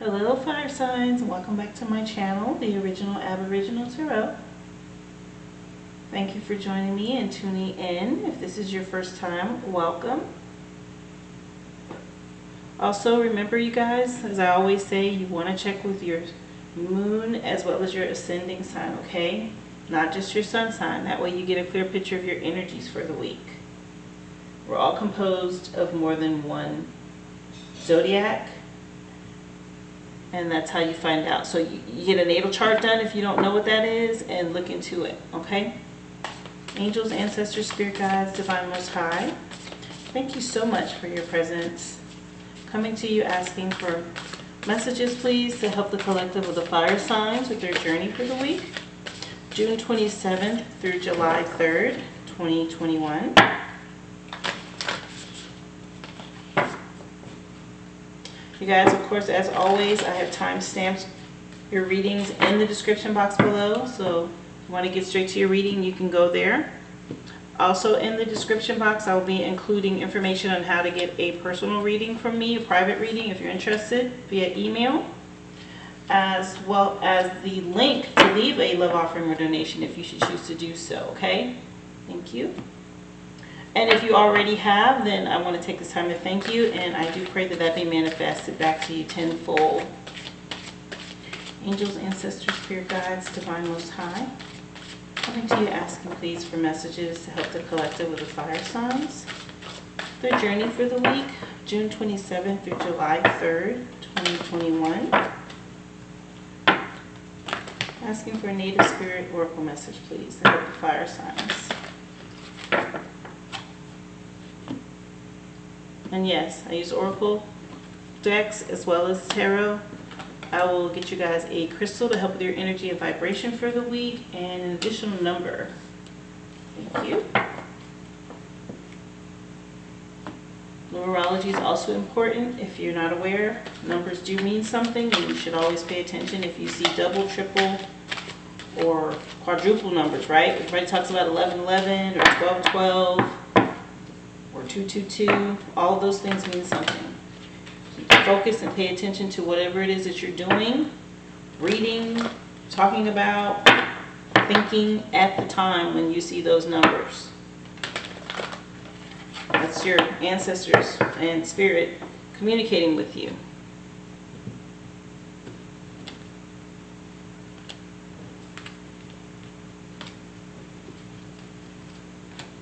Hello fire signs, and welcome back to my channel, the original Aboriginal Tarot. Thank you for joining me and tuning in. If this is your first time, welcome. Also remember, you guys, as I always say, you want to check with your moon as well as your ascending sign, okay? Not just your sun sign. That way you get a clear picture of your energies for the week. We're all composed of more than one zodiac, and that's how you find out. So you get a natal chart done if you don't know what that is, and look into it, okay? Angels, ancestors, spirit guides, divine most high, thank you so much for your presence. Coming to you asking for messages, please, to help the collective of the fire signs with their journey for the week, June 27th through July 3rd, 2021. You guys, of course, as always, I have timestamps your readings in the description box below, so if you want to get straight to your reading, you can go there. Also in the description box, I'll be including information on how to get a personal reading from me, a private reading if you're interested, via email, as well as the link to leave a love offering or donation if you should choose to do so, okay? Thank you. And if you already have, then I want to take this time to thank you, and I do pray that that be manifested back to you tenfold. Angels, ancestors, spirit guides, divine most high, coming to you asking please for messages to help the collective with the fire signs. Their journey for the week, June 27th through July 3rd, 2021. Asking for a native spirit oracle message please to help the fire signs. And yes, I use oracle decks as well as tarot. I will get you guys a crystal to help with your energy and vibration for the week, and an additional number. Thank you. Numerology is also important. If you're not aware, numbers do mean something, and you should always pay attention if you see double, triple, or quadruple numbers, right? Everybody talks about 1111 or 1212. Or 222, all of those things mean something. Focus and pay attention to whatever it is that you're doing, reading, talking about, thinking at the time when you see those numbers. That's your ancestors and spirit communicating with you.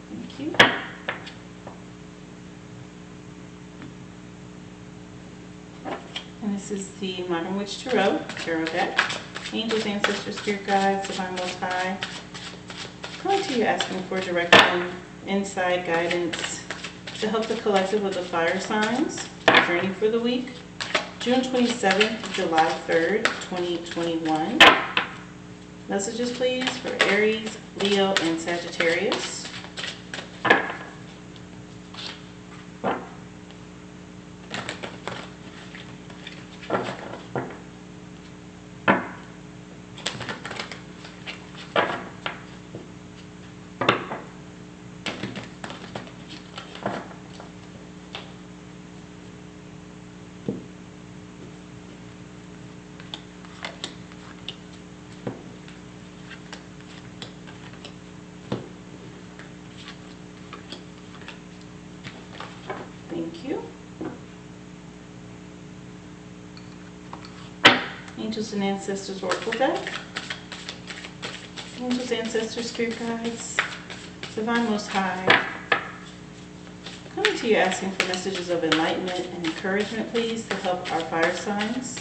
Thank you. And this is the Modern Witch Tarot deck. Angels, ancestors, spirit guides, divine most high, coming to you asking for direction, insight, guidance to help the collective of the fire signs journey for the week, June 27th to July 3rd, 2021. Messages please for Aries, Leo, and Sagittarius. Thank you. Angels and Ancestors Oracle deck. Angels, ancestors, spirit guides, divine most high, coming to you asking for messages of enlightenment and encouragement please to help our fire signs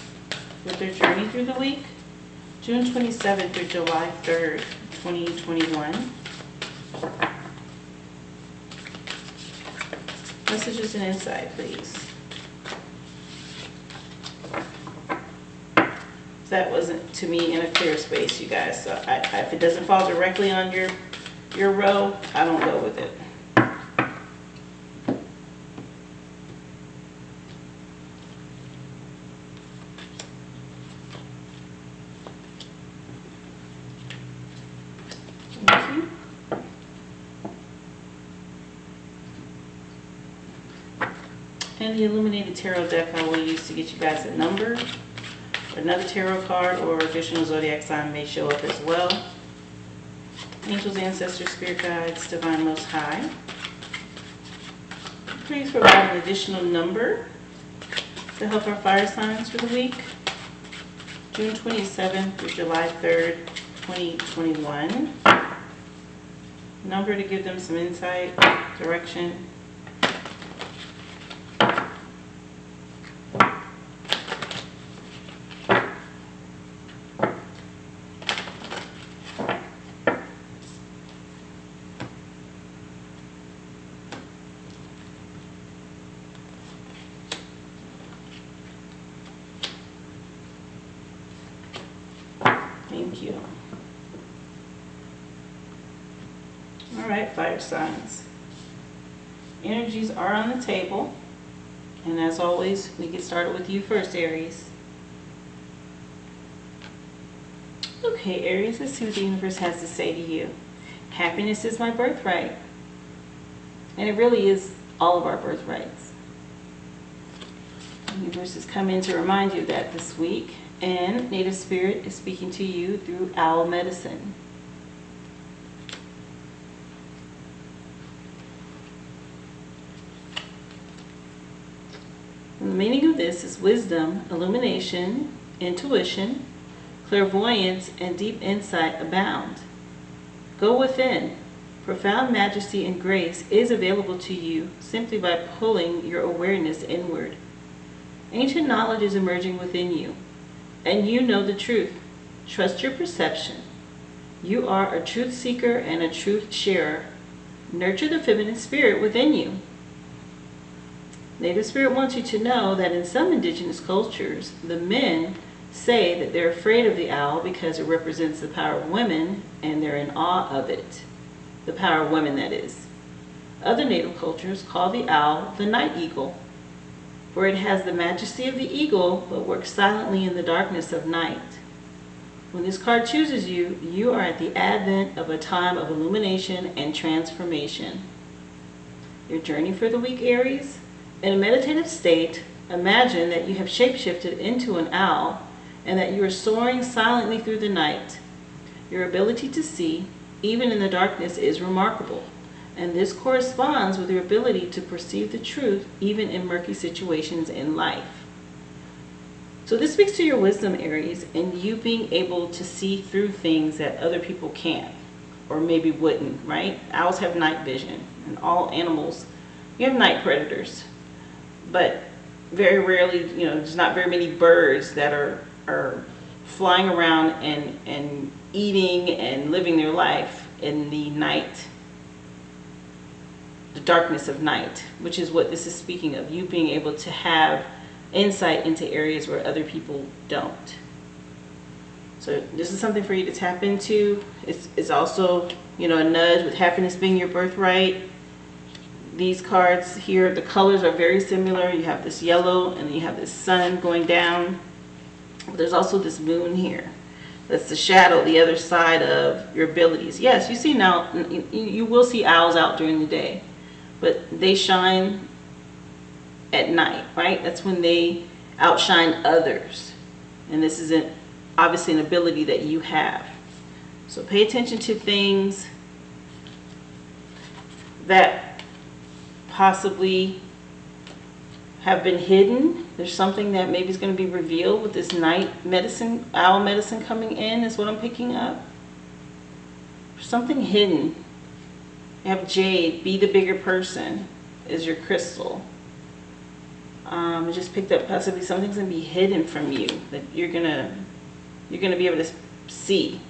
with their journey through the week, June 27th through July 3rd, 2021. Messages and insight, please. That wasn't to me in a clear space, you guys. So if it doesn't fall directly on your row, I don't go with it. Thank you. And the Illuminated Tarot deck I will use to get you guys a number Another tarot card or additional zodiac sign may show up as well. Angels, ancestors, spirit guides, divine most high. Please provide an additional number to help our fire signs for the week. June 27th through July 3rd, 2021. Number to give them some insight, direction. Thank you. All right, fire signs. Energies are on the table. And as always, we get started with you first, Aries. Okay, Aries, let's see what the universe has to say to you. Happiness is my birthright. And it really is all of our birthrights. The universe has come in to remind you of that this week. And Native Spirit is speaking to you through owl medicine. And the meaning of this is wisdom, illumination, intuition, clairvoyance, and deep insight abound. Go within. Profound majesty and grace is available to you simply by pulling your awareness inward. Ancient knowledge is emerging within you. And you know the truth. Trust your perception. You are a truth seeker and a truth sharer. Nurture the feminine spirit within you. Native Spirit wants you to know that in some indigenous cultures, the men say that they're afraid of the owl because it represents the power of women and they're in awe of it. The power of women, that is. Other native cultures call the owl the night eagle, for it has the majesty of the eagle, but works silently in the darkness of night. When this card chooses you, you are at the advent of a time of illumination and transformation. Your journey for the week, Aries? In a meditative state, imagine that you have shapeshifted into an owl and that you are soaring silently through the night. Your ability to see, even in the darkness, is remarkable. And this corresponds with your ability to perceive the truth even in murky situations in life. So this speaks to your wisdom, Aries, and you being able to see through things that other people can't or maybe wouldn't, right? Owls have night vision, and all animals, you have night predators. But very rarely, there's not very many birds that are flying around and eating and living their life in the night. The darkness of night, which is what this is speaking of, you being able to have insight into areas where other people don't. So this is something for you to tap into. It's also, a nudge with happiness being your birthright. These cards here, the colors are very similar. You have this yellow and then you have this sun going down. But there's also this moon here. That's the shadow, the other side of your abilities. Yes, you see now, you will see owls out during the day, but they shine at night, right? That's when they outshine others. And this is obviously an ability that you have. So pay attention to things that possibly have been hidden. There's something that maybe is going to be revealed with this night medicine, owl medicine coming in, is what I'm picking up. Something hidden. You have jade, be the bigger person, is your crystal. I just picked up possibly something's going to be hidden from you that you're gonna be able to see.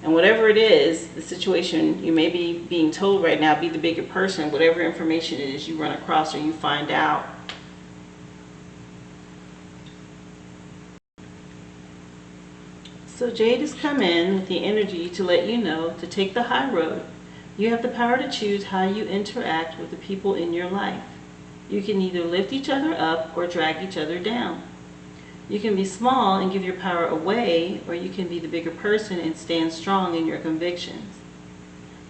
And whatever it is, the situation you may be being told right now, be the bigger person, whatever information it is you run across or you find out. So Jade has come in with the energy to let you know to take the high road. You have the power to choose how you interact with the people in your life. You can either lift each other up or drag each other down. You can be small and give your power away, or you can be the bigger person and stand strong in your convictions.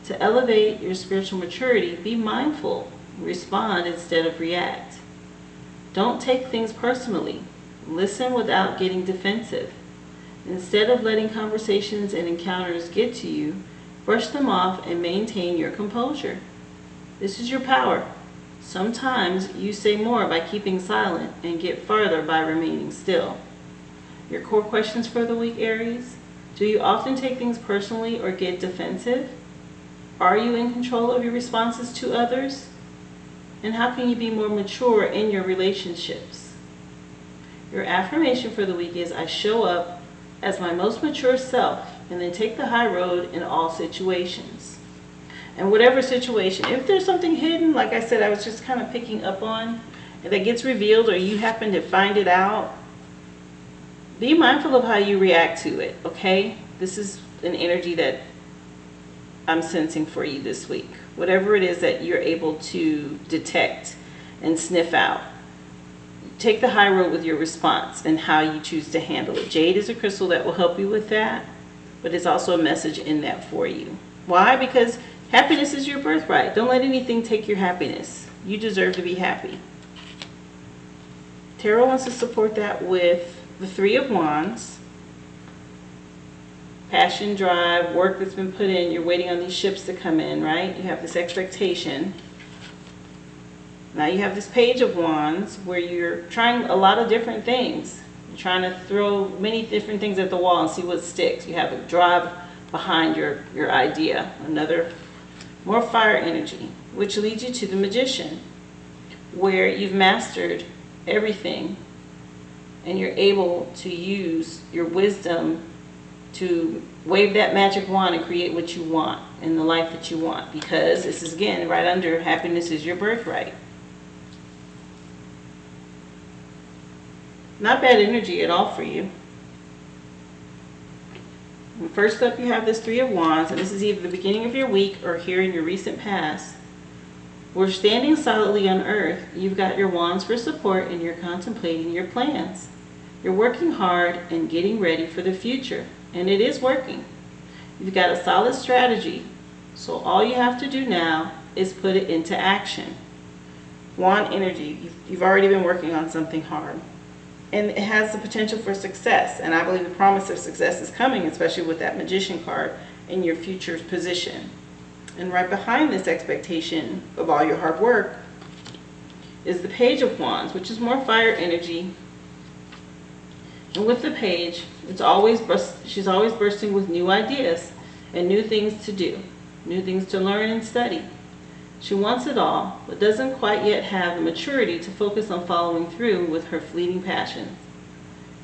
To elevate your spiritual maturity, be mindful. Respond instead of react. Don't take things personally. Listen without getting defensive. Instead of letting conversations and encounters get to you, brush them off and maintain your composure. This is your power. Sometimes you say more by keeping silent and get farther by remaining still. Your core questions for the week, Aries. Do you often take things personally or get defensive? Are you in control of your responses to others? And how can you be more mature in your relationships? Your affirmation for the week is, I show up as my most mature self and then take the high road in all situations. And whatever situation, if there's something hidden, like I said, I was just kind of picking up on, if that gets revealed or you happen to find it out, be mindful of how you react to it, okay? This is an energy that I'm sensing for you this week. Whatever it is that you're able to detect and sniff out, take the high road with your response and how you choose to handle it. Jade is a crystal that will help you with that, but it's also a message in that for you. Why? Because happiness is your birthright. Don't let anything take your happiness. You deserve to be happy. Tarot wants to support that with the Three of Wands. Passion, drive, work that's been put in. You're waiting on these ships to come in, right? You have this expectation. Now you have this Page of Wands where you're trying a lot of different things. You're trying to throw many different things at the wall and see what sticks. You have a drive behind your idea. Another more fire energy, which leads you to the Magician, where you've mastered everything and you're able to use your wisdom to wave that magic wand and create what you want in the life that you want, because this is again right under happiness is your birthright. Not bad energy at all for you. And first up, you have this Three of Wands, and this is either the beginning of your week or here in your recent past. We're standing solidly on earth. You've got your wands for support and you're contemplating your plans. You're working hard and getting ready for the future, and it is working. You've got a solid strategy, so all you have to do now is put it into action. Wand energy, you've already been working on something hard, and it has the potential for success, and I believe the promise of success is coming, especially with that Magician card in your future position. And right behind this expectation of all your hard work is the Page of Wands, which is more fire energy. And with the Page, she's always bursting with new ideas and new things to do, new things to learn and study. She wants it all, but doesn't quite yet have the maturity to focus on following through with her fleeting passions.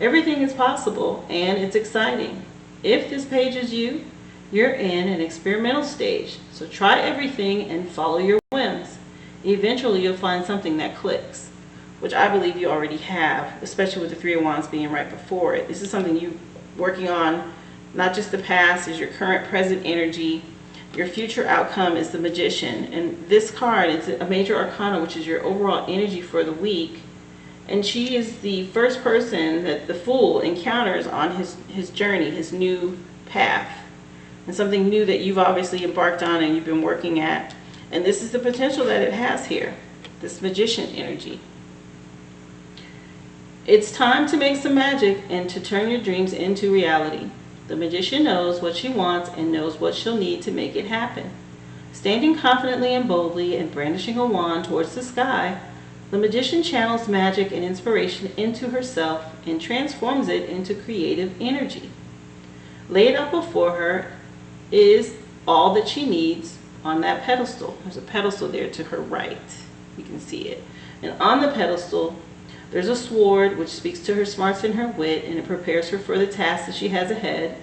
Everything is possible, and it's exciting. If this Page is you, you're in an experimental stage, so try everything and follow your whims. Eventually, you'll find something that clicks, which I believe you already have, especially with the Three of Wands being right before it. This is something you're working on, not just the past, is your current present energy. Your future outcome is the Magician. And this card is a major arcana, which is your overall energy for the week. And she is the first person that the Fool encounters on his journey, his new path. And something new that you've obviously embarked on and you've been working at. And this is the potential that it has here, this Magician energy. It's time to make some magic and to turn your dreams into reality. The Magician knows what she wants and knows what she'll need to make it happen. Standing confidently and boldly and brandishing a wand towards the sky, the Magician channels magic and inspiration into herself and transforms it into creative energy. Laid out before her is all that she needs on that pedestal. There's a pedestal there to her right. You can see it. And on the pedestal, there's a sword which speaks to her smarts and her wit, and it prepares her for the task that she has ahead.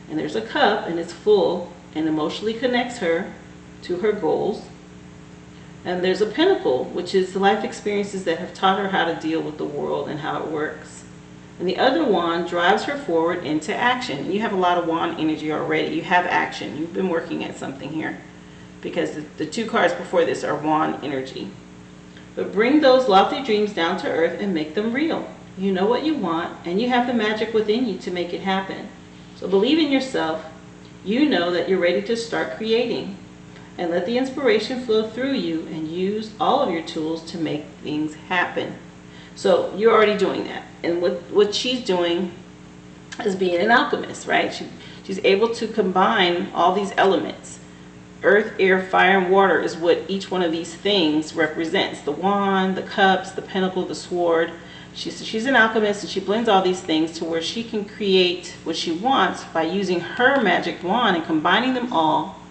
And there's a cup, and it's full and emotionally connects her to her goals. And there's a pinnacle, which is the life experiences that have taught her how to deal with the world and how it works. And the other wand drives her forward into action. And you have a lot of wand energy already. You have action. You've been working at something here, because the two cards before this are wand energy. But bring those lofty dreams down to earth and make them real. You know what you want, and you have the magic within you to make it happen. So believe in yourself. You know that you're ready to start creating. And let the inspiration flow through you and use all of your tools to make things happen. So you're already doing that. And what she's doing is being an alchemist, right? She's able to combine all these elements. Earth, air, fire, and water is what each one of these things represents. The wand, the cups, the pentacle, the sword. She's an alchemist, and she blends all these things to where she can create what she wants by using her magic wand and combining them all,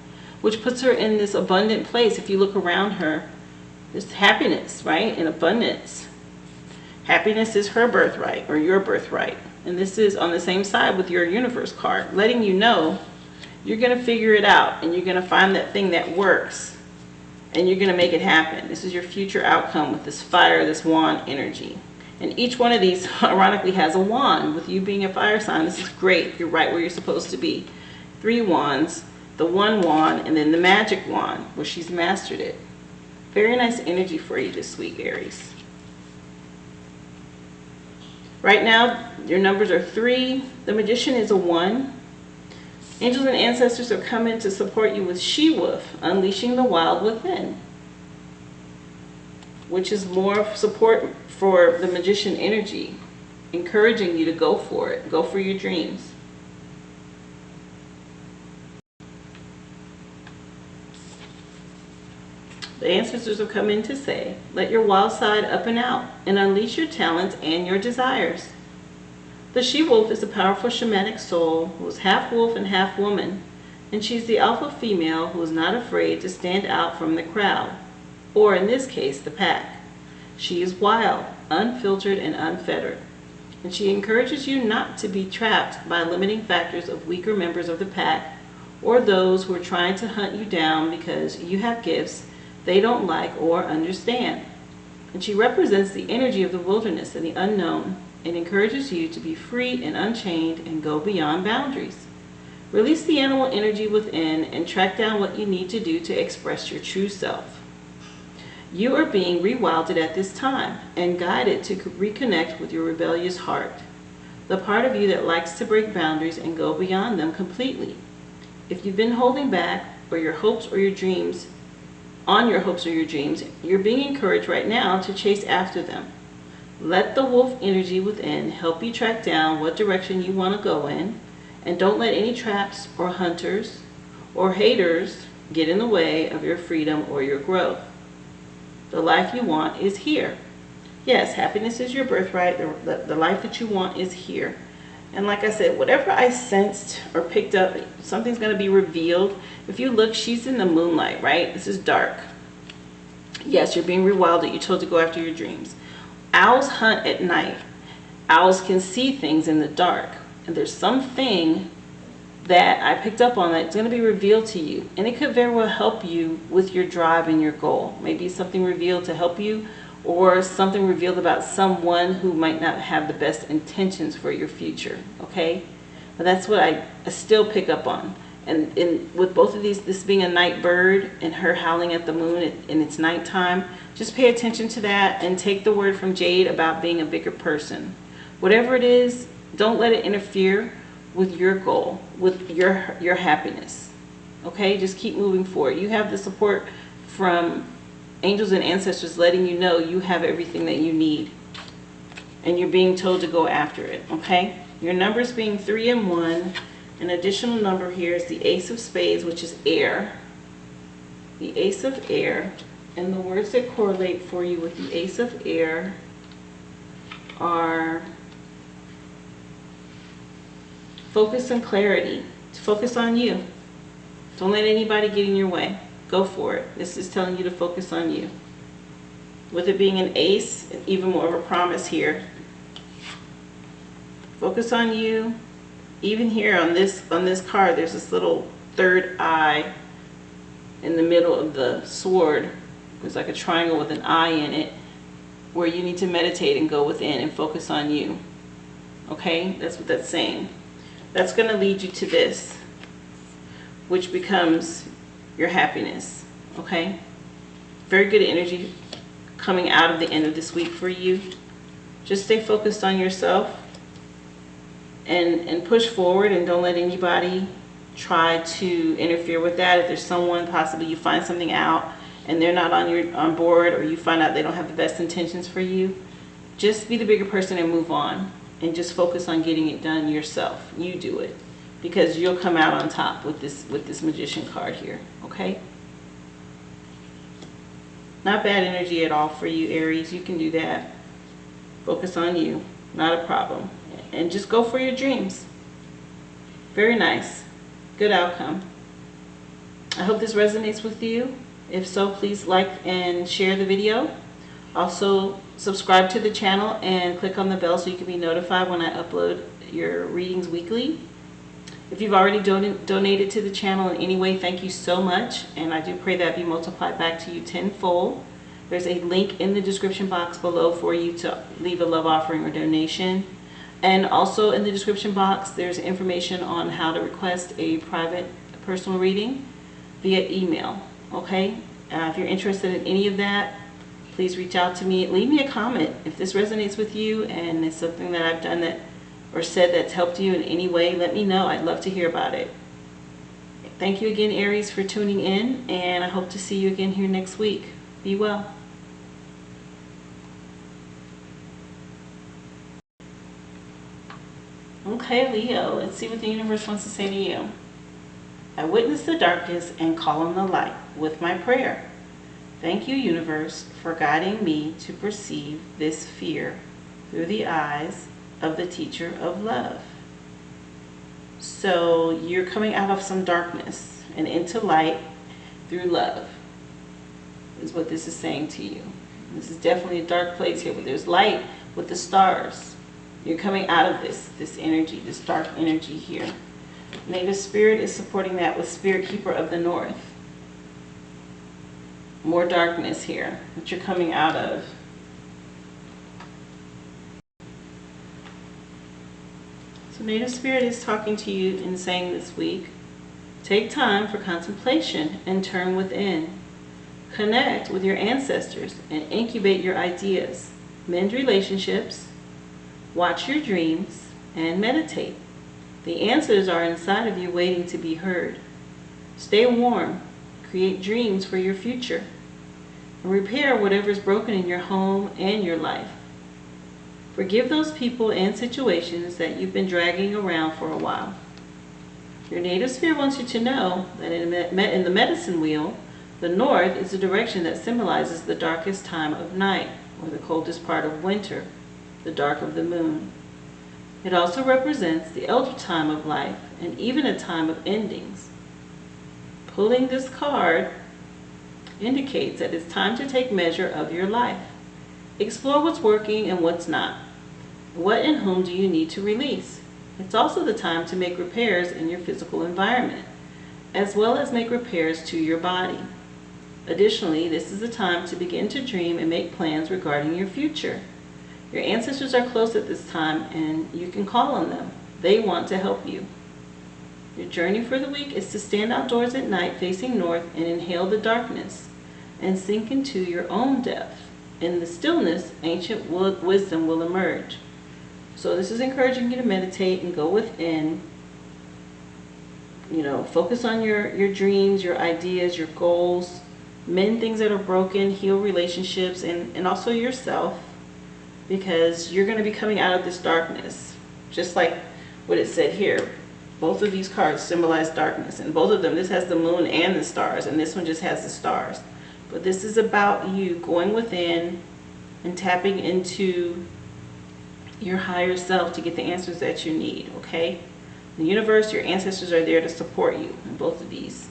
which puts her in this abundant place. If you look around her, there's happiness, right? And abundance. Happiness is her birthright, or your birthright. And this is on the same side with your universe card, letting you know you're going to figure it out, and you're going to find that thing that works, and you're going to make it happen. This is your future outcome with this fire, this wand energy. And each one of these, ironically, has a wand. With you being a fire sign, this is great. You're right where you're supposed to be. 3 wands, the 1 wand, and then the magic wand, where she's mastered it. Very nice energy for you this week, Aries. Right now, your numbers are 3. The Magician is a 1. Angels and ancestors are coming to support you with She-Wolf, unleashing the wild within, which is more support for the Magician energy, encouraging you to go for it. Go for your dreams. The ancestors have come in to say, let your wild side up and out and unleash your talents and your desires. The she-wolf is a powerful shamanic soul who is half wolf and half woman, and she's the alpha female who is not afraid to stand out from the crowd, or in this case, the pack. She is wild, unfiltered, and unfettered, and she encourages you not to be trapped by limiting factors of weaker members of the pack or those who are trying to hunt you down because you have gifts they don't like or understand. And she represents the energy of the wilderness and the unknown, and encourages you to be free and unchained and go beyond boundaries. Release the animal energy within and track down what you need to do to express your true self. You are being rewilded at this time and guided to reconnect with your rebellious heart, the part of you that likes to break boundaries and go beyond them completely. If you've been holding back or your hopes or your dreams, you're being encouraged right now to chase after them. Let the wolf energy within help you track down what direction you want to go in, and don't let any traps or hunters or haters get in the way of your freedom or your growth. The life you want is here. Yes, happiness is your birthright. The life that you want is here. And like I said, whatever I sensed or picked up, something's going to be revealed. If you look, she's in the moonlight, right? This is dark. Yes, you're being rewilded. You're told to go after your dreams. Owls hunt at night. Owls can see things in the dark. And there's something that I picked up on that's going to be revealed to you. And it could very well help you with your drive and your goal. Maybe something revealed to help you, or something revealed about someone who might not have the best intentions for your future. Okay? But that's what I still pick up on. And with both of these, this being a night bird and her howling at the moon and it's nighttime, just pay attention to that and take the word from Jade about being a bigger person. Whatever it is, don't let it interfere with your goal, with your happiness. Okay? Just keep moving forward. You have the support from angels and ancestors letting you know you have everything that you need. And you're being told to go after it. Okay? Your numbers being 3 and 1. An additional number here is the Ace of Spades, which is air. The Ace of Air. And the words that correlate for you with the Ace of Air are focus and clarity. Focus on you. Don't let anybody get in your way. Go for it. This is telling you to focus on you. With it being an ace, even more of a promise here. Focus on you. Even here on this card, there's this little third eye in the middle of the sword. It's like a triangle with an eye in it, where you need to meditate and go within and focus on you. Okay? That's what that's saying. That's going to lead you to this, which becomes your happiness. Okay? Very good energy coming out of the end of this week for you. Just stay focused on yourself and push forward, and don't let anybody try to interfere with that. If there's someone, possibly you find something out and they're not on board, or you find out they don't have the best intentions for you, just be the bigger person and move on, and just focus on getting it done yourself. You do it, because you'll come out on top with this Magician card here, okay? Not bad energy at all for you, Aries. You can do that. Focus on you. Not a problem. And just go for your dreams. Very nice. Good outcome. I hope this resonates with you. If so, please like and share the video. Also, subscribe to the channel and click on the bell so you can be notified when I upload your readings weekly. If you've already donated to the channel in any way, thank you so much. And I do pray that be multiplied back to you tenfold. There's a link in the description box below for you to leave a love offering or donation. And also in the description box, there's information on how to request a private personal reading via email. Okay? If you're interested in any of that, please reach out to me. Leave me a comment if this resonates with you and it's something that I've done that or said that's helped you in any way. Let me know. I'd love to hear about it. Thank you again, Aries, for tuning in, and I hope to see you again here next week. Be well. Okay, Leo, let's see what the universe wants to say to you. I witness the darkness and call on the light with my prayer. Thank you, universe, for guiding me to perceive this fear through the eyes of the teacher of love. So you're coming out of some darkness and into light through love, is what this is saying to you. This is definitely a dark place here, but there's light with the stars. You're coming out of this energy, this dark energy here. Native Spirit is supporting that with Spirit Keeper of the North. More darkness here that you're coming out of. So Native Spirit is talking to you and saying this week, take time for contemplation and turn within. Connect with your ancestors and incubate your ideas. Mend relationships. Watch your dreams and meditate. The answers are inside of you waiting to be heard. Stay warm. Create dreams for your future. And repair whatever is broken in your home and your life. Forgive those people and situations that you've been dragging around for a while. Your native sphere wants you to know that in the medicine wheel, the north is the direction that symbolizes the darkest time of night, or the coldest part of winter, the dark of the moon. It also represents the elder time of life and even a time of endings. Pulling this card indicates that it's time to take measure of your life. Explore what's working and what's not. What and whom do you need to release? It's also the time to make repairs in your physical environment, as well as make repairs to your body. Additionally, this is the time to begin to dream and make plans regarding your future. Your ancestors are close at this time and you can call on them. They want to help you. Your journey for the week is to stand outdoors at night facing north and inhale the darkness and sink into your own depth. In the stillness, ancient wisdom will emerge. So this is encouraging you to meditate and go within. You know, focus on your dreams, your ideas, your goals. Mend things that are broken, heal relationships, and also yourself. Because you're going to be coming out of this darkness. Just like what it said here. Both of these cards symbolize darkness. And both of them, this has the moon and the stars. And this one just has the stars. But this is about you going within and tapping into your higher self to get the answers that you need, okay? The universe, your ancestors are there to support you in both of these.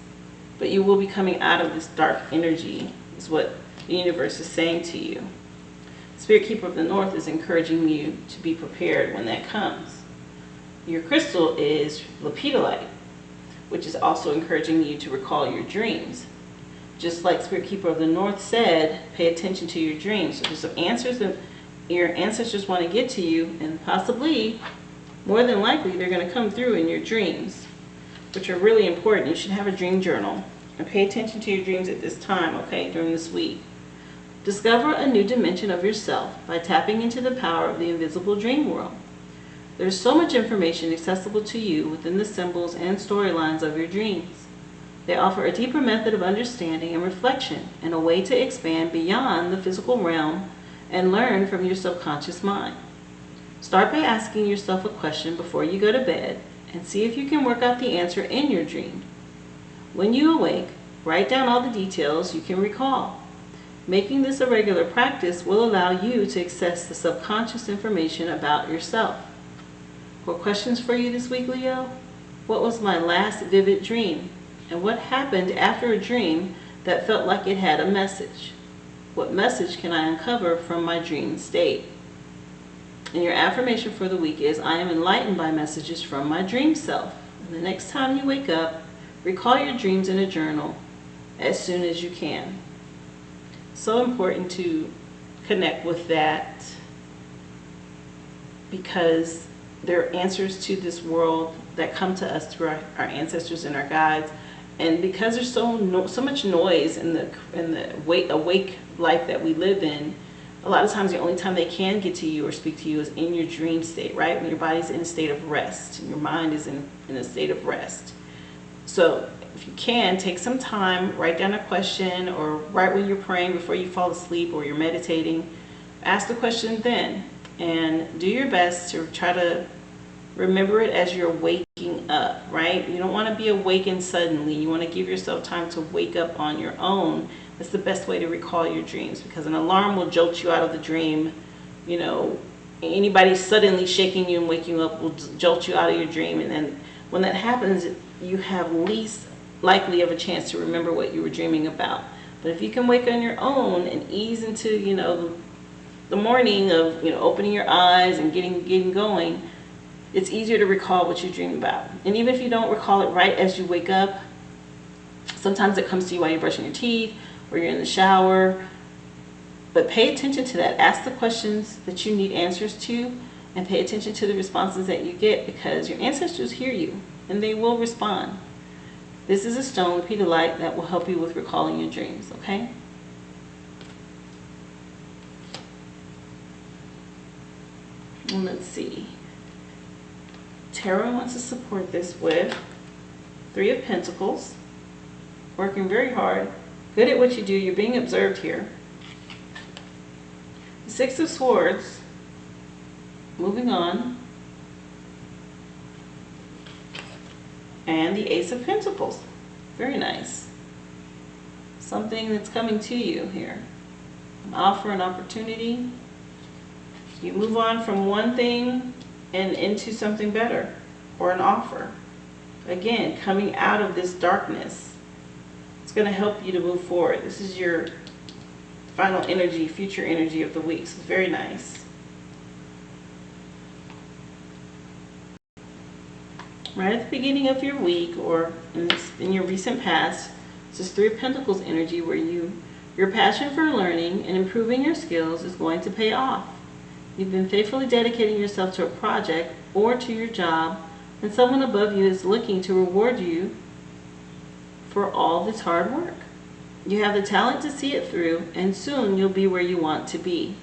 But you will be coming out of this dark energy, is what the universe is saying to you. Spirit Keeper of the North is encouraging you to be prepared when that comes. Your crystal is lepidolite, which is also encouraging you to recall your dreams. Just like Spirit Keeper of the North said, pay attention to your dreams. So there's some answers that your ancestors want to get to you, and possibly, more than likely, they're going to come through in your dreams, which are really important. You should have a dream journal and pay attention to your dreams at this time, okay, during this week. Discover a new dimension of yourself by tapping into the power of the invisible dream world. There's so much information accessible to you within the symbols and storylines of your dreams. They offer a deeper method of understanding and reflection and a way to expand beyond the physical realm and learn from your subconscious mind. Start by asking yourself a question before you go to bed and see if you can work out the answer in your dream. When you awake, write down all the details you can recall. Making this a regular practice will allow you to access the subconscious information about yourself. For questions for you this week, Leo: what was my last vivid dream? And what happened after a dream that felt like it had a message? What message can I uncover from my dream state? And your affirmation for the week is, I am enlightened by messages from my dream self. And the next time you wake up, recall your dreams in a journal as soon as you can. So important to connect with that, because they're answers to this world that come to us through our ancestors and our guides. And because there's so much noise in the awake life that we live in, a lot of times the only time they can get to you or speak to you is in your dream state, right? When your body's in a state of rest and your mind is in a state of rest. So if you can, take some time, write down a question, or right when you're praying before you fall asleep or you're meditating, ask the question then, and do your best to try to remember it as you're waking up, right? You don't want to be awakened suddenly. You want to give yourself time to wake up on your own. That's the best way to recall your dreams, because an alarm will jolt you out of the dream. You know, anybody suddenly shaking you and waking you up will jolt you out of your dream, and then when that happens, you have least likely of a chance to remember what you were dreaming about. But if you can wake on your own and ease into, you know, the morning of, you know, opening your eyes and getting going, it's easier to recall what you dream about. And even if you don't recall it right as you wake up, sometimes it comes to you while you're brushing your teeth or you're in the shower. But pay attention to that. Ask the questions that you need answers to, and pay attention to the responses that you get, because your ancestors hear you and they will respond. This is a stone, lepidolite, that will help you with recalling your dreams, okay? And let's see. Tarot wants to support this with Three of Pentacles. Working very hard. Good at what you do. You're being observed here. The Six of Swords. Moving on. And the Ace of Pentacles. Very nice. Something that's coming to you here. An offer, an opportunity. You move on from one thing and into something better, or an offer. Again, coming out of this darkness. It's going to help you to move forward. This is your final energy, future energy of the week. So it's very nice. Right at the beginning of your week, or in your recent past, this is Three of Pentacles energy, where your passion for learning and improving your skills is going to pay off. You've been faithfully dedicating yourself to a project or to your job, and someone above you is looking to reward you for all this hard work. You have the talent to see it through, and soon you'll be where you want to be.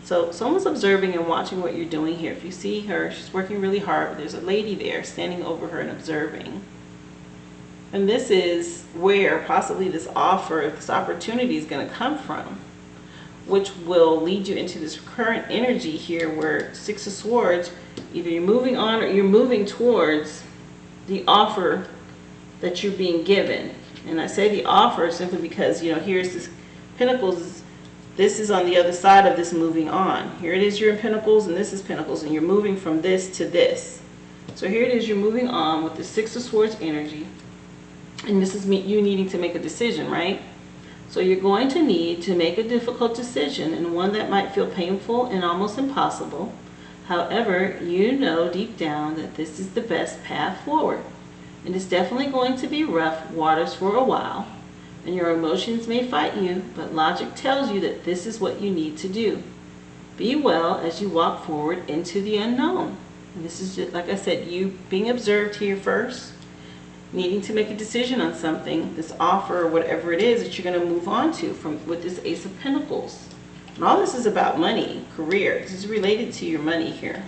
So someone's observing and watching what you're doing here. If you see her, she's working really hard. There's a lady there standing over her and observing. And this is where possibly this offer, this opportunity is going to come from, which will lead you into this current energy here where Six of Swords, either you're moving on or you're moving towards the offer that you're being given. And I say the offer simply because, you know, here's this Pentacles. This is on the other side of this moving on. Here it is, you're in Pentacles, and this is Pentacles, and you're moving from this to this. So here it is, you're moving on with the Six of Swords energy. And this is you needing to make a decision, right? So you're going to need to make a difficult decision, and one that might feel painful and almost impossible. However, you know deep down that this is the best path forward. And it's definitely going to be rough waters for a while. And your emotions may fight you, but logic tells you that this is what you need to do. Be well as you walk forward into the unknown. And this is just, like I said, you being observed here first, needing to make a decision on something, this offer or whatever it is that you're going to move on to with this Ace of Pentacles. And all this is about money, career. This is related to your money here.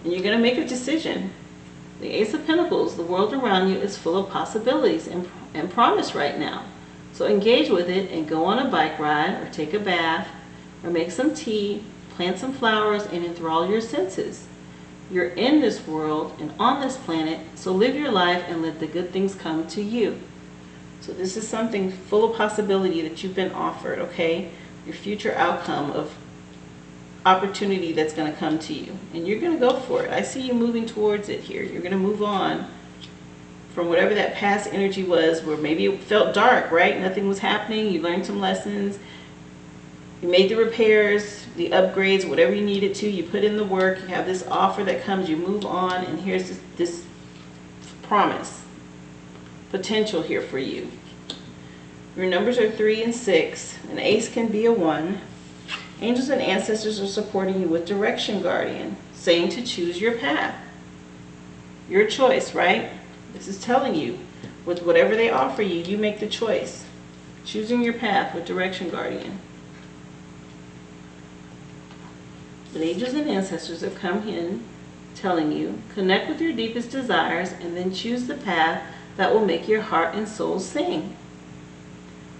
And you're going to make a decision. The Ace of Pentacles, the world around you is full of possibilities and promise right now. So engage with it and go on a bike ride or take a bath or make some tea, plant some flowers, and enthrall your senses. You're in this world and on this planet, so live your life and let the good things come to you. So this is something full of possibility that you've been offered, okay? Your future outcome of opportunity that's going to come to you. And you're going to go for it. I see you moving towards it here. You're going to move on from whatever that past energy was, where maybe it felt dark, right? Nothing was happening. You learned some lessons. You made the repairs, the upgrades, whatever you needed to. You put in the work. You have this offer that comes. You move on, and here's this promise, potential here for you. Your numbers are 3 and 6. An ace can be a 1. Angels and ancestors are supporting you with direction, guardian, saying to choose your path. Your choice, right? This is telling you, with whatever they offer you, you make the choice. Choosing your path with direction, guardian. The angels and ancestors have come in telling you, connect with your deepest desires and then choose the path that will make your heart and soul sing.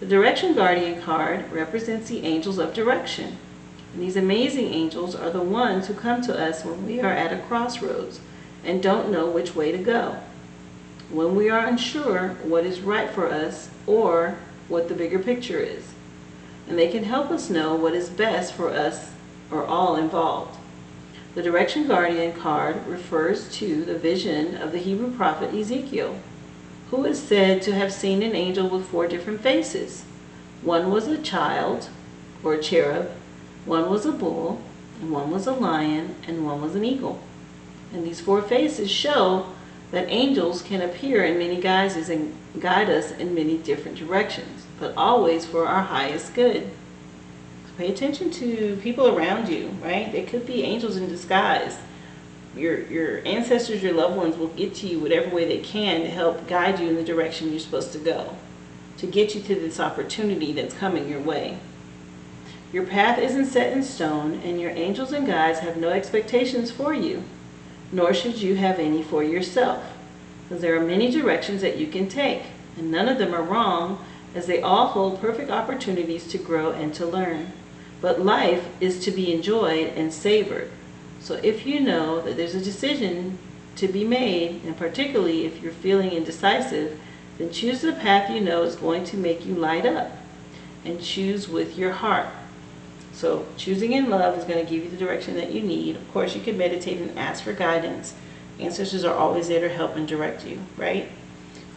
The Direction Guardian card represents the angels of direction. And these amazing angels are the ones who come to us when we are at a crossroads and don't know which way to go. When we are unsure what is right for us or what the bigger picture is. And they can help us know what is best for us or all involved. The Direction Guardian card refers to the vision of the Hebrew prophet Ezekiel, who is said to have seen an angel with 4 different faces. One was a child, or a cherub, one was a bull, and one was a lion, and one was an eagle. And these 4 faces show that angels can appear in many guises and guide us in many different directions, but always for our highest good. So pay attention to people around you, right? They could be angels in disguise. Your ancestors, your loved ones will get to you whatever way they can to help guide you in the direction you're supposed to go, to get you to this opportunity that's coming your way. Your path isn't set in stone, and your angels and guides have no expectations for you, nor should you have any for yourself, because there are many directions that you can take, and none of them are wrong, as they all hold perfect opportunities to grow and to learn. But life is to be enjoyed and savored. So if you know that there's a decision to be made, and particularly if you're feeling indecisive, then choose the path you know is going to make you light up, and choose with your heart. So choosing in love is going to give you the direction that you need. Of course, you can meditate and ask for guidance. Ancestors are always there to help and direct you, right?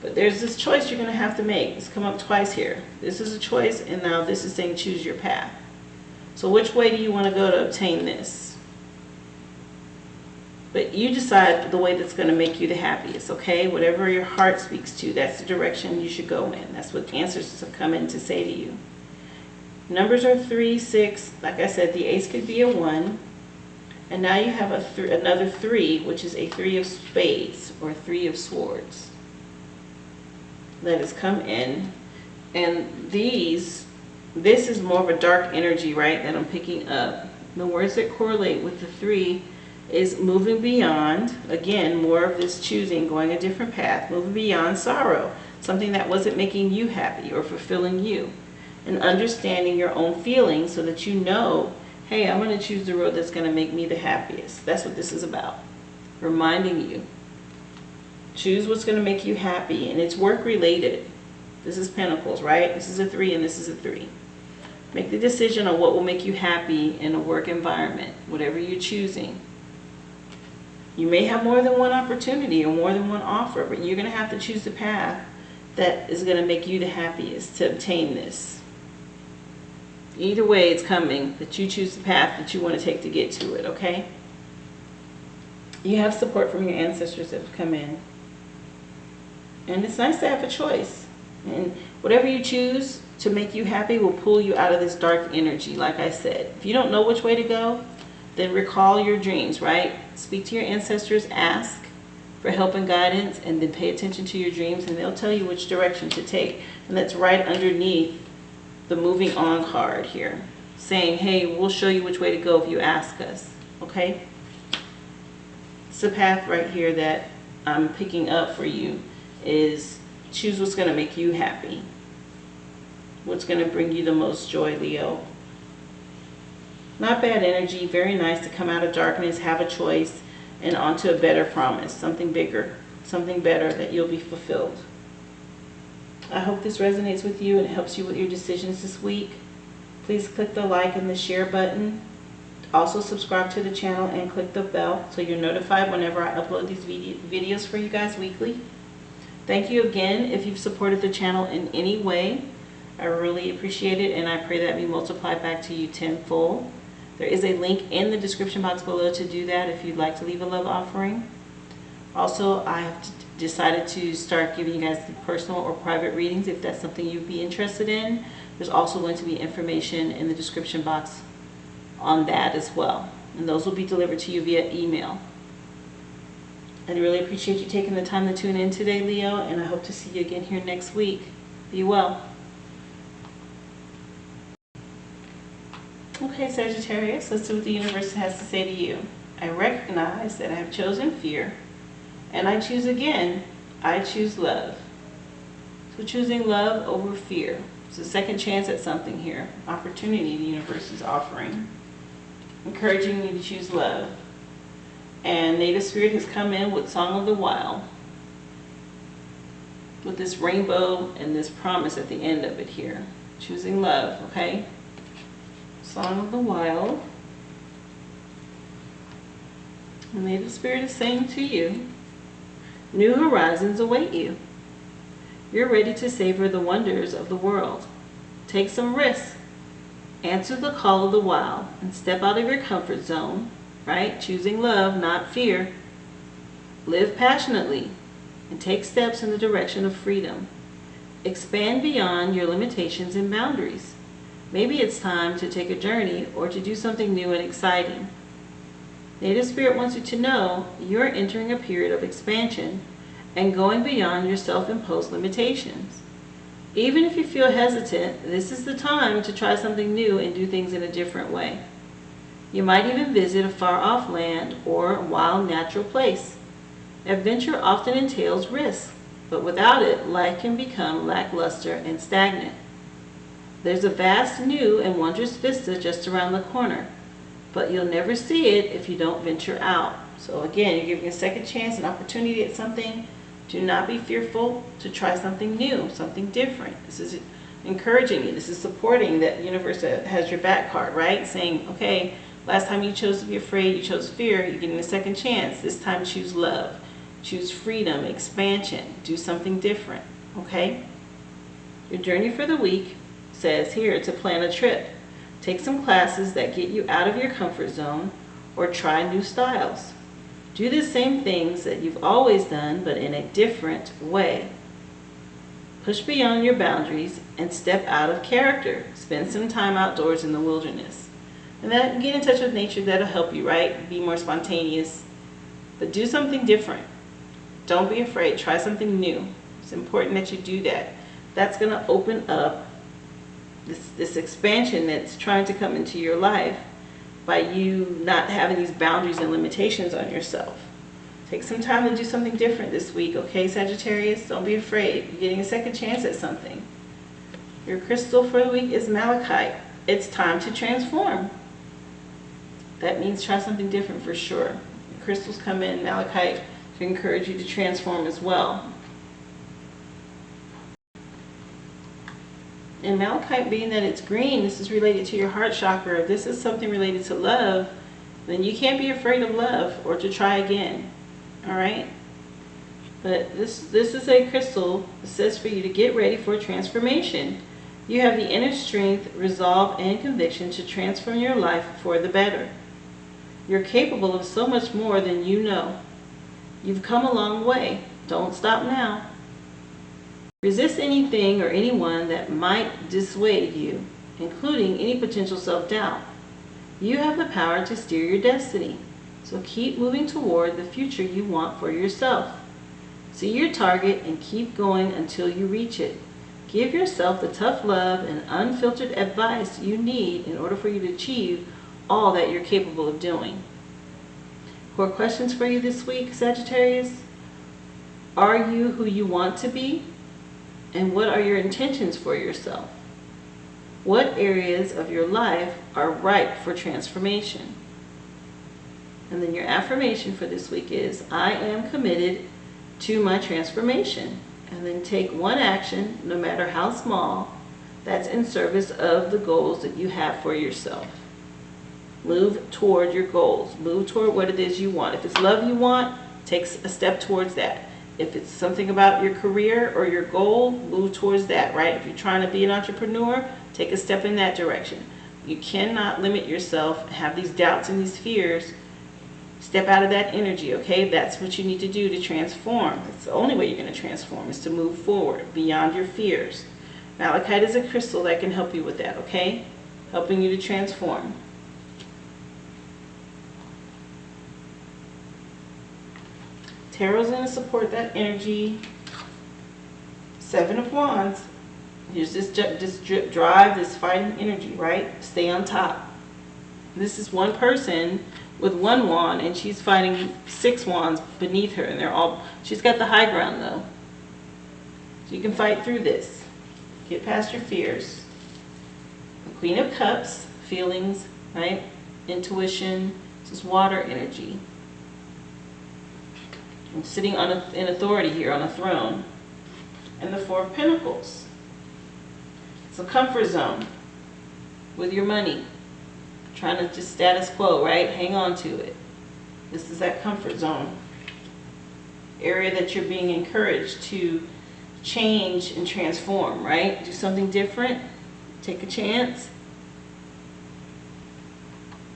But there's this choice you're going to have to make. It's come up twice here. This is a choice, and now this is saying choose your path. So which way do you want to go to obtain this? But you decide the way that's going to make you the happiest, okay? Whatever your heart speaks to, that's the direction you should go in. That's what ancestors have come in to say to you. Numbers are 3, 6. Like I said, the ace could be a 1. And now you have another 3, which is a 3 of spades or 3 of swords. That has come in. And this is more of a dark energy, right, that I'm picking up. The words that correlate with the 3 is moving beyond, again, more of this choosing, going a different path, moving beyond sorrow, something that wasn't making you happy or fulfilling you. And understanding your own feelings so that you know, hey, I'm going to choose the road that's going to make me the happiest. That's what this is about. Reminding you. Choose what's going to make you happy. And it's work related. This is Pentacles, right? This is a 3 and this is a 3. Make the decision on what will make you happy in a work environment, whatever you're choosing. You may have more than one opportunity or more than one offer, but you're going to have to choose the path that is going to make you the happiest to obtain this. Either way, it's coming, but you choose the path that you want to take to get to it, okay? You have support from your ancestors that have come in. And it's nice to have a choice. And whatever you choose to make you happy will pull you out of this dark energy, like I said. If you don't know which way to go, then recall your dreams, right? Speak to your ancestors, ask for help and guidance, and then pay attention to your dreams, and they'll tell you which direction to take. And that's right underneath the moving on card here, saying, hey, we'll show you which way to go if you ask us, okay? It's the path right here that I'm picking up for you is choose what's going to make you happy. What's going to bring you the most joy, Leo. Not bad energy, very nice to come out of darkness, have a choice, and onto a better promise, something bigger, something better that you'll be fulfilled. I hope this resonates with you and helps you with your decisions this week. Please click the like and the share button. Also subscribe to the channel and click the bell so you're notified whenever I upload these videos for you guys weekly. Thank you again if you've supported the channel in any way. I really appreciate it, and I pray that we multiply back to you tenfold. There is a link in the description box below to do that if you'd like to leave a love offering. Also, I have decided to start giving you guys personal or private readings if that's something you'd be interested in. There's also going to be information in the description box on that as well, and those will be delivered to you via email. I really appreciate you taking the time to tune in today, Leo, and I hope to see you again here next week. Be well. Okay, Sagittarius, let's see what the universe has to say to you. I recognize that I have chosen fear, and I choose again. I choose love. So choosing love over fear. It's a second chance at something here. Opportunity the universe is offering. Encouraging you to choose love. And Native Spirit has come in with Song of the Wild, with this rainbow and this promise at the end of it here. Choosing love, okay? Song of the Wild. The Native Spirit is saying to you, new horizons await you. You're ready to savor the wonders of the world. Take some risks. Answer the call of the wild and step out of your comfort zone, right? Choosing love, not fear. Live passionately and take steps in the direction of freedom. Expand beyond your limitations and boundaries. Maybe it's time to take a journey or to do something new and exciting. Native Spirit wants you to know you're entering a period of expansion and going beyond your self-imposed limitations. Even if you feel hesitant, this is the time to try something new and do things in a different way. You might even visit a far-off land or wild natural place. Adventure often entails risk, but without it, life can become lackluster and stagnant. There's a vast new and wondrous vista just around the corner, but you'll never see it if you don't venture out. So again, you're giving a second chance, an opportunity at something. Do not be fearful to try something new, something different. This is encouraging you. This is supporting that universe that has your back card, right? Saying, okay, last time you chose to be afraid, you chose fear. You're getting a second chance. This time choose love. Choose freedom, expansion. Do something different, okay? Your journey for the week says here to plan a trip. Take some classes that get you out of your comfort zone or try new styles. Do the same things that you've always done, but in a different way. Push beyond your boundaries and step out of character. Spend some time outdoors in the wilderness. And that, get in touch with nature, that'll help you, right? Be more spontaneous. But do something different. Don't be afraid. Try something new. It's important that you do that. That's going to open up this expansion that's trying to come into your life by you not having these boundaries and limitations on yourself. Take some time to do something different this week, okay, Sagittarius? Don't be afraid. You're getting a second chance at something. Your crystal for the week is malachite. It's time to transform. That means try something different for sure. Crystals come in, malachite, to encourage you to transform as well. And malachite, being that it's green, this is related to your heart chakra. If this is something related to love, then you can't be afraid of love or to try again. All right? But this is a crystal that says for you to get ready for transformation. You have the inner strength, resolve, and conviction to transform your life for the better. You're capable of so much more than you know. You've come a long way. Don't stop now. Resist anything or anyone that might dissuade you, including any potential self-doubt. You have the power to steer your destiny, so keep moving toward the future you want for yourself. See your target and keep going until you reach it. Give yourself the tough love and unfiltered advice you need in order for you to achieve all that you're capable of doing. Core questions for you this week, Sagittarius. Are you who you want to be? And what are your intentions for yourself? What areas of your life are ripe for transformation? And then your affirmation for this week is, I am committed to my transformation. And then take one action, no matter how small, that's in service of the goals that you have for yourself. Move toward your goals. Move toward what it is you want. If it's love you want, take a step towards that. If it's something about your career or your goal, move towards that, right? If you're trying to be an entrepreneur, take a step in that direction. You cannot limit yourself, have these doubts and these fears. Step out of that energy, okay? That's what you need to do to transform. It's the only way you're going to transform, is to move forward beyond your fears. Malachite is a crystal that can help you with that, okay? Helping you to transform. Tarot's going to support that energy. 7 of Wands. Here's this drip drive, this fighting energy, right? Stay on top. This is one person with 1 wand, and she's fighting 6 wands beneath her, and she's got the high ground though. So you can fight through this. Get past your fears. The Queen of Cups, feelings, right? Intuition. This is water energy. I'm sitting in authority here on a throne. And the 4 of Pentacles. It's a comfort zone with your money. Trying to just status quo, right? Hang on to it. This is that comfort zone. Area that you're being encouraged to change and transform, right? Do something different. Take a chance.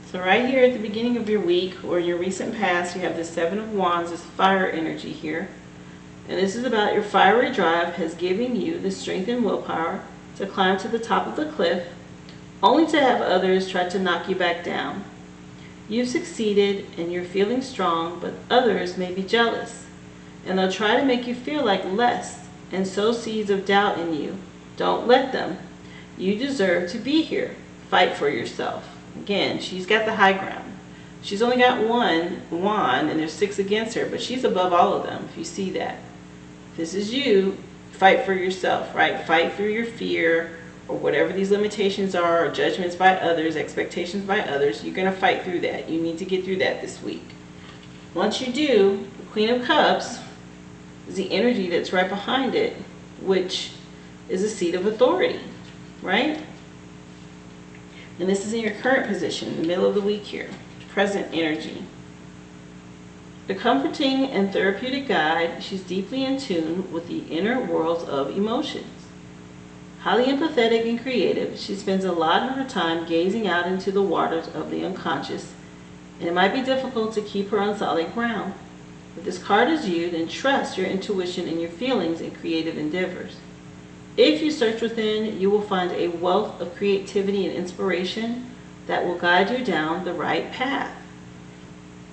So right here at the beginning of your week or your recent past, you have the 7 of Wands, this fire energy here. And this is about your fiery drive has given you the strength and willpower to climb to the top of the cliff, only to have others try to knock you back down. You've succeeded and you're feeling strong, but others may be jealous. And they'll try to make you feel like less and sow seeds of doubt in you. Don't let them. You deserve to be here. Fight for yourself. Again, she's got the high ground. She's only got 1 wand and there's 6 against her, but she's above all of them, if you see that. This is you. Fight for yourself, right? Fight through your fear or whatever these limitations are, or judgments by others, expectations by others. You're going to fight through that. You need to get through that this week. Once you do, the Queen of Cups is the energy that's right behind it, which is a seat of authority, right? And this is in your current position, in the middle of the week here, present energy. The comforting and therapeutic guide, she's deeply in tune with the inner worlds of emotions. Highly empathetic and creative, she spends a lot of her time gazing out into the waters of the unconscious, and it might be difficult to keep her on solid ground. If this card is you, then trust your intuition and your feelings in creative endeavors. If you search within, you will find a wealth of creativity and inspiration that will guide you down the right path.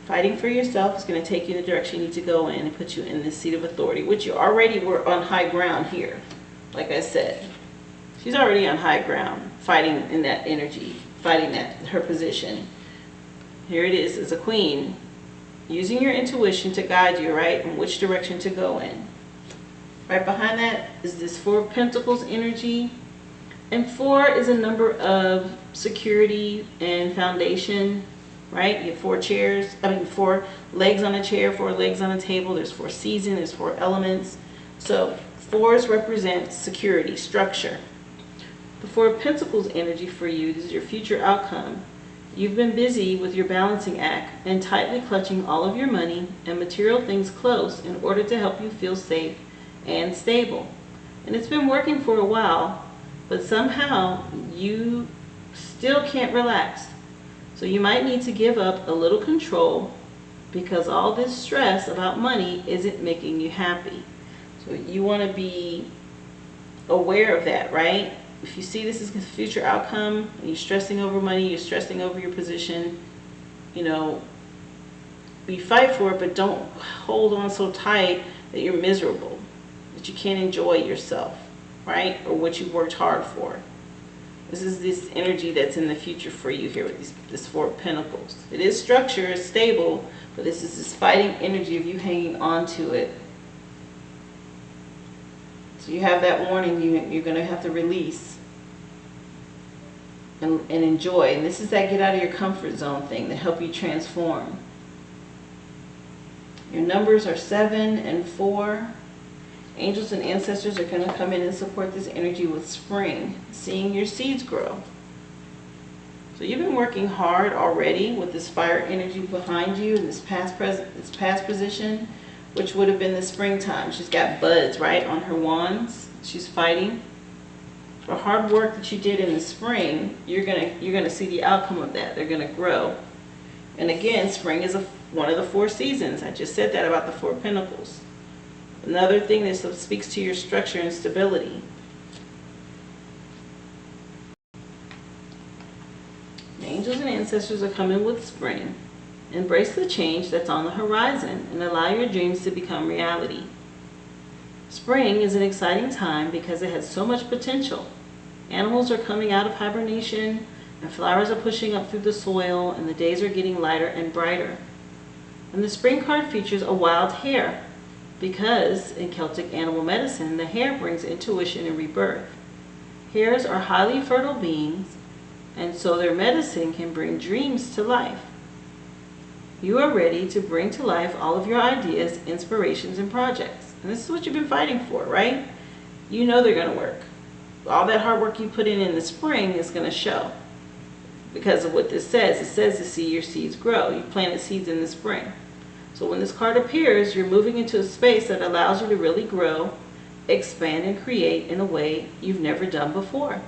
Fighting for yourself is going to take you in the direction you need to go in and put you in this seat of authority, which you already were on high ground here. Like I said, she's already on high ground, fighting in that energy, fighting her position. Here it is as a queen, using your intuition to guide you, right, in which direction to go in. Right behind that is this 4 of Pentacles energy. And 4 is a number of security and foundation, right? You have 4 legs on a chair, 4 legs on a table. There's 4 seasons, there's 4 elements. So 4s represent security, structure. The 4 of Pentacles energy for you, this is your future outcome. You've been busy with your balancing act and tightly clutching all of your money and material things close in order to help you feel safe and stable. And it's been working for a while, but somehow you still can't relax. So you might need to give up a little control because all this stress about money isn't making you happy. So you want to be aware of that, right? If you see this as a future outcome and you're stressing over money, you're stressing over your position, you fight for it, but don't hold on so tight that you're miserable, that you can't enjoy yourself, right? Or what you worked hard for. This is this energy that's in the future for you here with this 4 of Pentacles. It is structure, it's stable, but this is this fighting energy of you hanging on to it. So you have that warning you're going to have to release. and enjoy. And this is that get out of your comfort zone thing that help you transform. Your numbers are 7 and 4. Angels and ancestors are going to come in and support this energy with spring, seeing your seeds grow. So you've been working hard already with this fire energy behind you in this past position, which would have been the springtime. She's got buds right on her wands. She's fighting. The hard work that you did in the spring, you're gonna see the outcome of that. They're gonna grow. And again, spring is one of the 4 seasons. I just said that about the 4 Pentacles. Another thing that speaks to your structure and stability. Angels and ancestors are coming with spring. Embrace the change that's on the horizon and allow your dreams to become reality. Spring is an exciting time because it has so much potential. Animals are coming out of hibernation, and flowers are pushing up through the soil, and the days are getting lighter and brighter. And the spring card features a wild hare, because in Celtic animal medicine, the hare brings intuition and rebirth. Hares are highly fertile beings, and so their medicine can bring dreams to life. You are ready to bring to life all of your ideas, inspirations, and projects. And this is what you've been fighting for, right? You know they're going to work. All that hard work you put in the spring is going to show. Because of what this says. It says to see your seeds grow. You planted seeds in the spring. So when this card appears, you're moving into a space that allows you to really grow, expand, and create in a way you've never done before.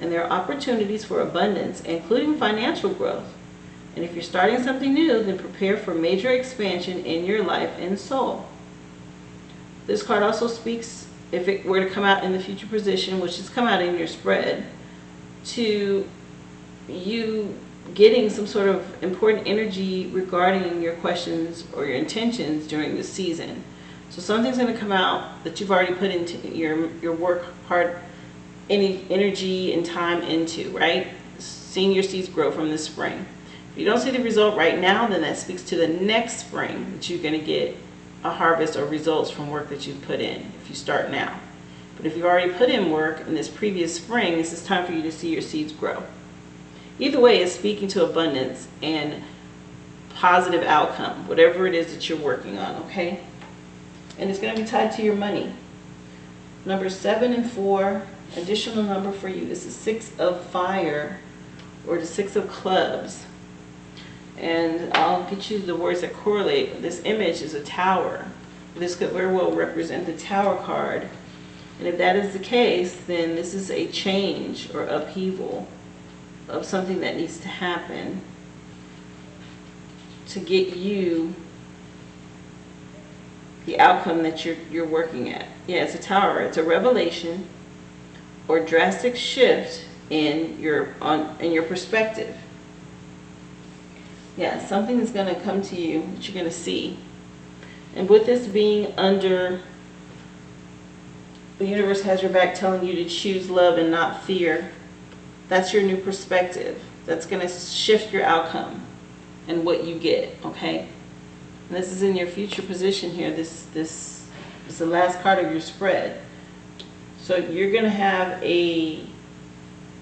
And there are opportunities for abundance, including financial growth. And if you're starting something new, then prepare for major expansion in your life and soul. This card also speaks, if it were to come out in the future position, which has come out in your spread, to you getting some sort of important energy regarding your questions or your intentions during this season. So something's going to come out that you've already put into your work hard, any energy and time into, right? Seeing your seeds grow from this spring. If you don't see the result right now, then that speaks to the next spring that you're going to get a harvest or results from work that you've put in if you start now. But if you've already put in work in this previous spring, this is time for you to see your seeds grow. Either way, it's speaking to abundance and positive outcome, whatever it is that you're working on, okay? And it's going to be tied to your money. Number 7 and 4, additional number for you is the 6 of fire or the 6 of clubs. And I'll get you the words that correlate. This image is a tower. This could very well represent the Tower card. And if that is the case, then this is a change or upheaval of something that needs to happen to get you the outcome that you're working at. Yeah, it's a tower. It's a revelation or drastic shift in your perspective. Yeah, something is going to come to you that you're going to see. And with this being under, the universe has your back telling you to choose love and not fear. That's your new perspective. That's going to shift your outcome and what you get, okay? And this is in your future position here. This is the last card of your spread. So you're going to have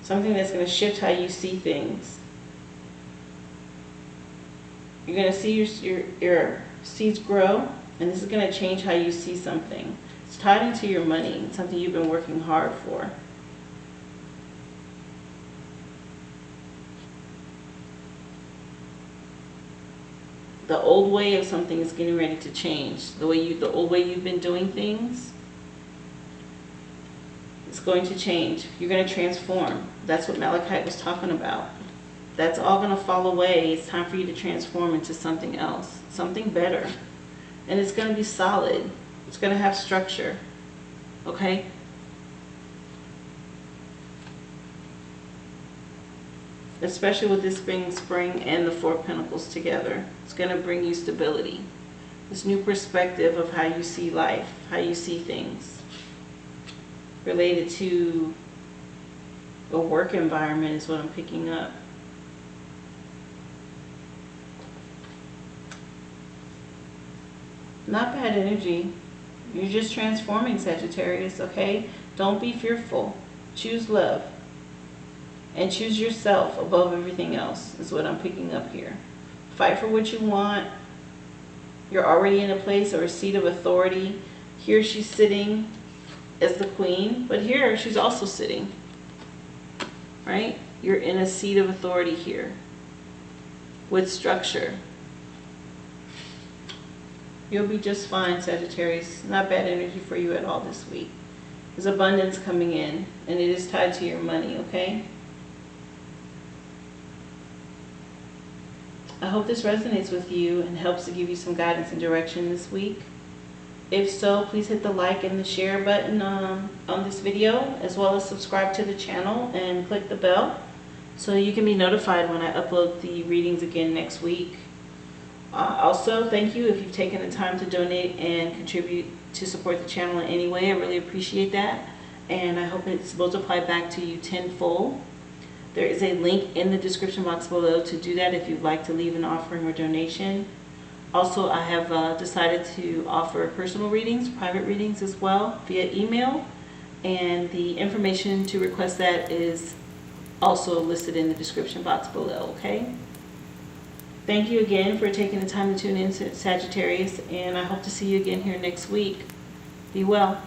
something that's going to shift how you see things. You're going to see your seeds grow, and this is going to change how you see something. It's tied into your money, something you've been working hard for. The old way of something is getting ready to change. The old way you've been doing things, it's going to change. You're going to transform. That's what Malachite was talking about. That's all going to fall away. It's time for you to transform into something else, something better. And it's going to be solid. It's going to have structure. Okay? Especially with this being spring and the 4 Pentacles together. It's going to bring you stability. This new perspective of how you see life, how you see things. Related to a work environment is what I'm picking up. Not bad energy. You're just transforming, Sagittarius, okay? Don't be fearful. Choose love. And choose yourself above everything else is what I'm picking up here. Fight for what you want. You're already in a place or a seat of authority. Here she's sitting as the queen, but here she's also sitting, right? You're in a seat of authority here with structure. You'll be just fine, Sagittarius. Not bad energy for you at all this week. There's abundance coming in, and it is tied to your money, okay? I hope this resonates with you and helps to give you some guidance and direction this week. If so, please hit the like and the share button on this video, as well as subscribe to the channel and click the bell so you can be notified when I upload the readings again next week. Also, thank you if you've taken the time to donate and contribute to support the channel in any way. I really appreciate that, and I hope it's multiplied back to you tenfold. There is a link in the description box below to do that if you'd like to leave an offering or donation. Also, I have decided to offer personal readings, private readings as well, via email, and the information to request that is also listed in the description box below, okay? Thank you again for taking the time to tune in, Sagittarius, and I hope to see you again here next week. Be well.